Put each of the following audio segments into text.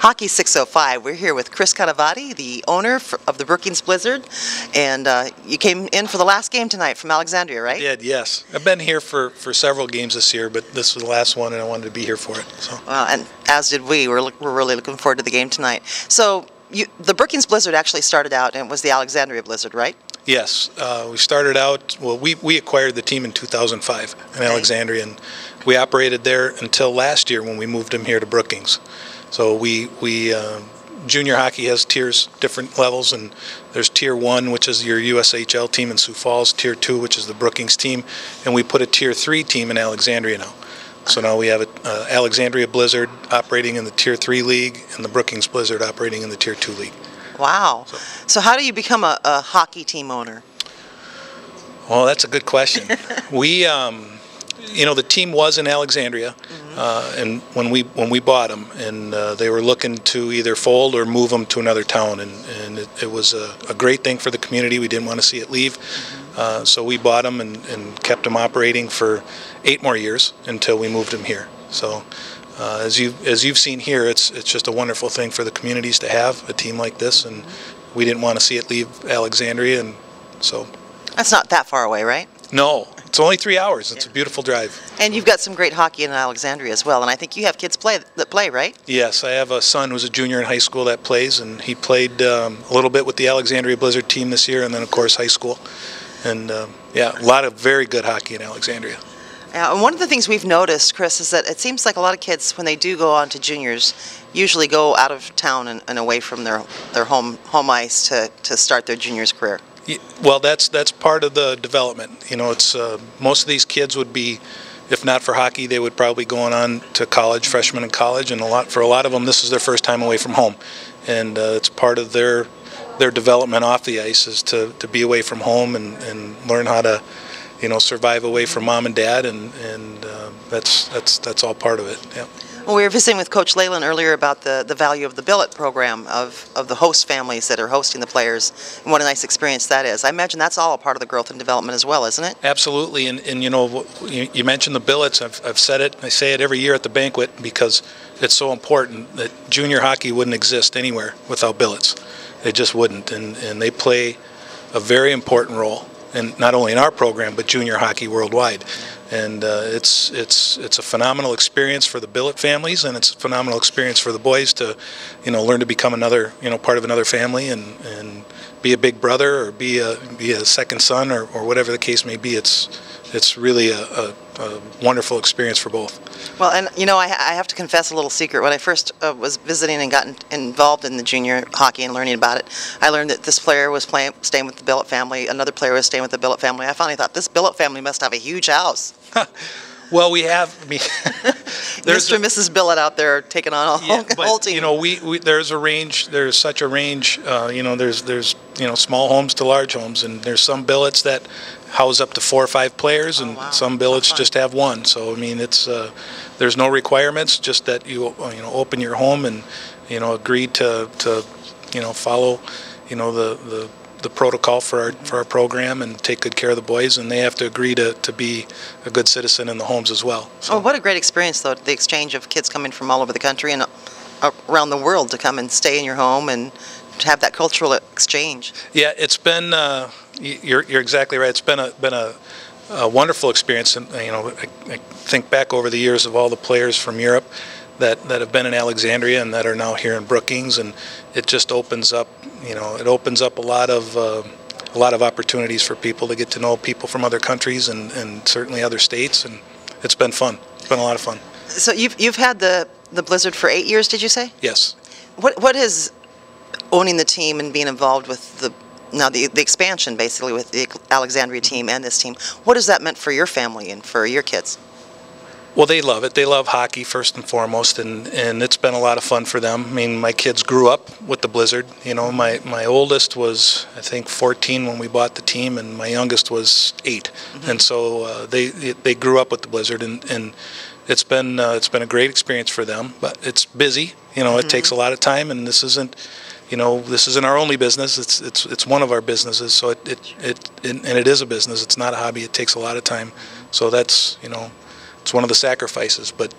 Hockey 605. We're here with Chris Canavati, the owner of the Brookings Blizzard, and you came in for the last game tonight from Alexandria, right? I did, yes. I've been here for several games this year, but this was the last one, and I wanted to be here for it. So. And as did we. We're really looking forward to the game tonight. So the Brookings Blizzard actually started out, and it was the Alexandria Blizzard, right? Yes, we started out, well, we acquired the team in 2005 in Alexandria, and we operated there until last year when we moved them here to Brookings. So junior hockey has tiers, different levels, and there's Tier 1, which is your USHL team in Sioux Falls, Tier 2, which is the Brookings team, and we put a Tier 3 team in Alexandria now. So now we have an Alexandria Blizzard operating in the Tier 3 league and the Brookings Blizzard operating in the Tier 2 league. Wow. So how do you become a hockey team owner? Well, that's a good question. The team was in Alexandria, and when we bought them, and they were looking to either fold or move them to another town, and it was a great thing for the community. We didn't want to see it leave, so we bought them and kept them operating for 8 more years until we moved them here. So. As you've seen here, it's just a wonderful thing for the communities to have a team like this, and we didn't want to see it leave Alexandria, and so. That's not that far away, right? No, it's only 3 hours. It's a beautiful drive. And you've got some great hockey in Alexandria as well, and I think you have kids that play, right? Yes, I have a son who's a junior in high school that plays, and he played a little bit with the Alexandria Blizzard team this year, and then of course high school, and a lot of very good hockey in Alexandria. And one of the things we've noticed, Chris, is that it seems like a lot of kids, when they do go on to juniors, usually go out of town and away from their home ice to start their juniors career. Yeah, well, that's part of the development. It's most of these kids would be, if not for hockey, they would probably go on to college, freshmen in college, and for a lot of them, this is their first time away from home, and it's part of their development off the ice is to be away from home and learn how to. Survive away from mom and dad, and that's all part of it. Yeah. Well, we were visiting with Coach Leyland earlier about the value of the billet program of the host families that are hosting the players, and what a nice experience that is. I imagine that's all a part of the growth and development as well, isn't it? Absolutely, and you mentioned the billets. I've said it. I say it every year at the banquet because it's so important that junior hockey wouldn't exist anywhere without billets. It just wouldn't, and they play a very important role. And not only in our program, but junior hockey worldwide. And it's a phenomenal experience for the billet families, and it's a phenomenal experience for the boys to, learn to become another, part of another family and be a big brother or be a second son or whatever the case may be. It's really a wonderful experience for both. Well, and I have to confess a little secret. When I first was visiting and got involved in the junior hockey and learning about it, I learned that this player was staying with the billet family, another player was staying with the billet family. I finally thought, this billet family must have a huge house. Well, we have. Mr. and Mrs. Billet out there taking on a whole team. There's a range. There's such a range. There's small homes to large homes, and there's some billets that house up to 4 or 5 players, and some billets just have 1. So I mean, it's there's no requirements. Just that you open your home and agree to follow the protocol for our program and take good care of the boys, and they have to agree to be a good citizen in the homes as well. So. Oh, what a great experience, though, the exchange of kids coming from all over the country and around the world to come and stay in your home and to have that cultural exchange. Yeah, it's been, you're exactly right, it's been a wonderful experience, and I think back over the years of all the players from Europe that have been in Alexandria and that are now here in Brookings, and it just opens up, it opens up a lot of opportunities for people to get to know people from other countries and certainly other states, and it's been fun. It's been a lot of fun. So you've had the Blizzard for 8 years, did you say? Yes. What is owning the team and being involved with the expansion, basically, with the Alexandria team and this team, what has that meant for your family and for your kids? Well, they love it. They love hockey first and foremost, and it's been a lot of fun for them. I mean, my kids grew up with the Blizzard. My oldest was, I think, 14 when we bought the team, and my youngest was 8. Mm-hmm. And so they grew up with the Blizzard, and it's been a great experience for them. But it's busy. It takes a lot of time, and this isn't our only business. It's one of our businesses. So it is a business. It's not a hobby. It takes a lot of time. So that's it's one of the sacrifices, but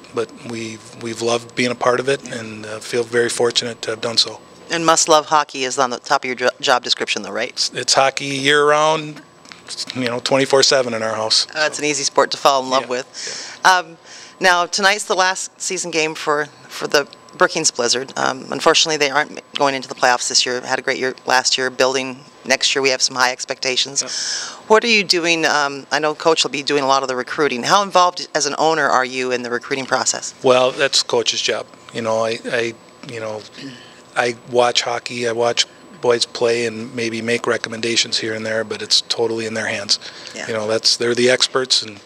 we've loved being a part of it, and feel very fortunate to have done so. And must love hockey is on the top of your job description, though, right? It's hockey year round, 24/7 in our house. It's an easy sport to fall in love with. Now, tonight's the last season game for the Brookings Blizzard. Unfortunately, they aren't going into the playoffs this year. Had a great year last year. Building next year, we have some high expectations. What are you doing? I know Coach will be doing a lot of the recruiting. How involved as an owner are you in the recruiting process? Well, that's Coach's job. I watch hockey. I watch boys play and maybe make recommendations here and there, but it's totally in their hands. Yeah. They're the experts, and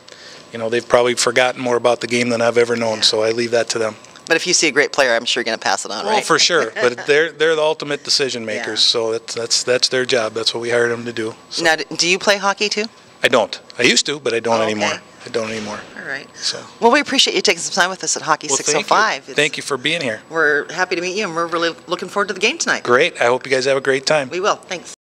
they've probably forgotten more about the game than I've ever known. So I leave that to them. But if you see a great player, I'm sure you're going to pass it on, right? Oh, for sure. But they're the ultimate decision makers, so that's their job. That's what we hired them to do. So. Now, do you play hockey too? I don't. I used to, but I don't anymore. Okay. I don't anymore. All right. So. Well, we appreciate you taking some time with us at Hockey 605. Thank you for being here. We're happy to meet you, and we're really looking forward to the game tonight. Great. I hope you guys have a great time. We will. Thanks.